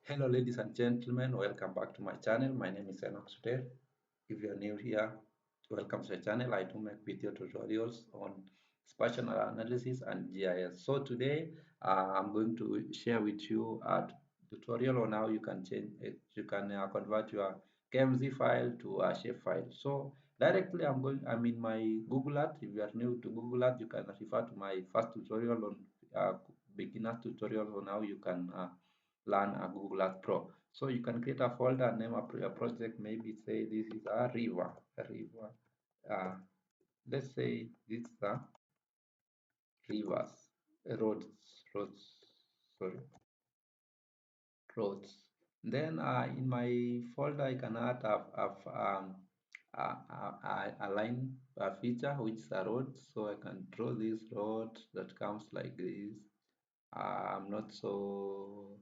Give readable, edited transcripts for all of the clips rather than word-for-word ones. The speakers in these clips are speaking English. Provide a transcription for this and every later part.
Hello, ladies and gentlemen. Welcome back to my channel. My name is Enock Suter. If you are new here, welcome to the channel. I do make video tutorials on spatial analysis and GIS. So today, I'm going to share with you a tutorial on how you can change it. You can convert your KMZ file to a Shapefile. So directly, I'm in my Google Earth. If you are new to Google Earth, you can refer to my first tutorial on beginner tutorial on how you can learn a Google Earth Pro. So you can create a folder, name a project, maybe say this is a river. Uh, let's say this is a rivers, roads, sorry, roads. Then in my folder, I can add a line a feature which is a road. So I can draw this road that comes like this. I'm not so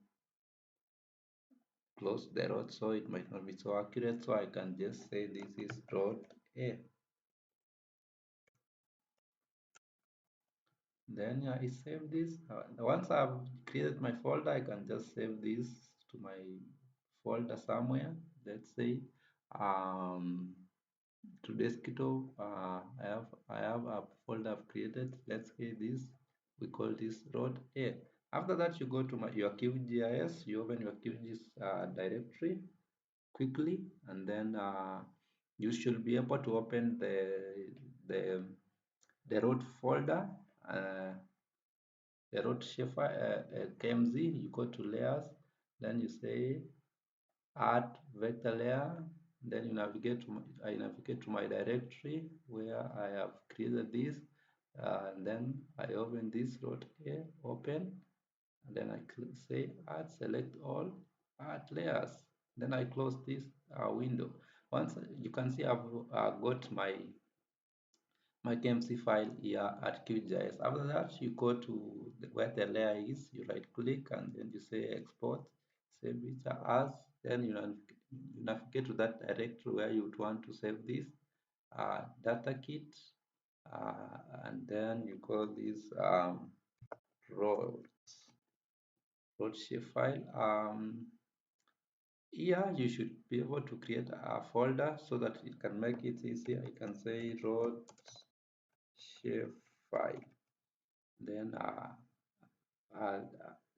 close the road, so it might not be so accurate, so I can just say this is road A. Then I save this. Once I've created my folder, I can just save this to my folder somewhere. Let's say um, to desktop. I have a folder I've created. Let's say this. We call this road A. After that, you go to your QGIS. You open your QGIS directory quickly, and then you should be able to open the the root folder, uh, the root shapefile KMZ. You go to layers, then you say add vector layer, then you navigate to I navigate to my directory where I have created this, and then I open this root here, open, and then I say add, select all, add layers, then I close this window. Once you can see I've got my KMC file here at QGIS. After that, you go to where the layer is, you right click and then you say export, save it as, then you navigate to that directory where you would want to save this data kit, and then you call this road shape file. Here you should be able to create a folder so that it can make it easier. I can say road shape file. Then uh,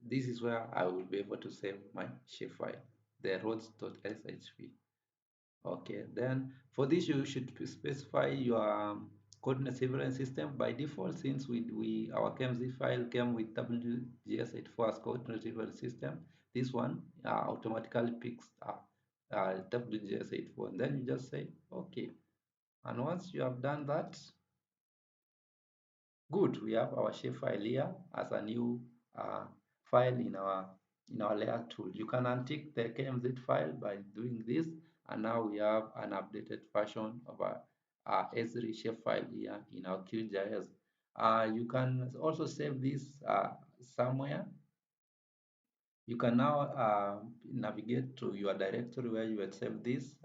this is where I will be able to save my shapefile, the roads.shp. Okay, then for this you should specify your coordinate reference system. By default, since we our KMZ file came with WGS84 as coordinate reference system, this one automatically picks WGS84. And then you just say okay. And once you have done that, good, we have our shapefile here as a new uh, file in our layer tool. You can untick the KMZ file by doing this, and now we have an updated version of our S3 shapefile here in our QGIS. You can also save this somewhere. You can now navigate to your directory where you had saved this.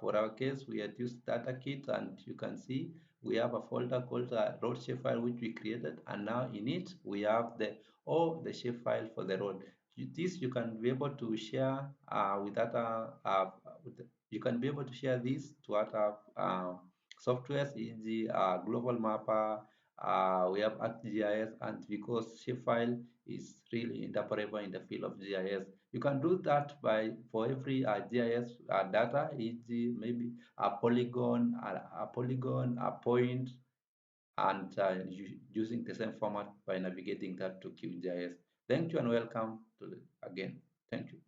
For our case, we had used data kit, and you can see we have a folder called road shapefile which we created, and now in it we have the shapefile for the road. This you can be able to share with other you can be able to share this to other softwares, e.g. Global Mapper. We have ArcGIS, and because shapefile is really interoperable in the field of GIS. You can do that by for every GIS data, e.g., maybe a polygon, a point, and using the same format by navigating that to QGIS. Thank you and welcome to again. Thank you.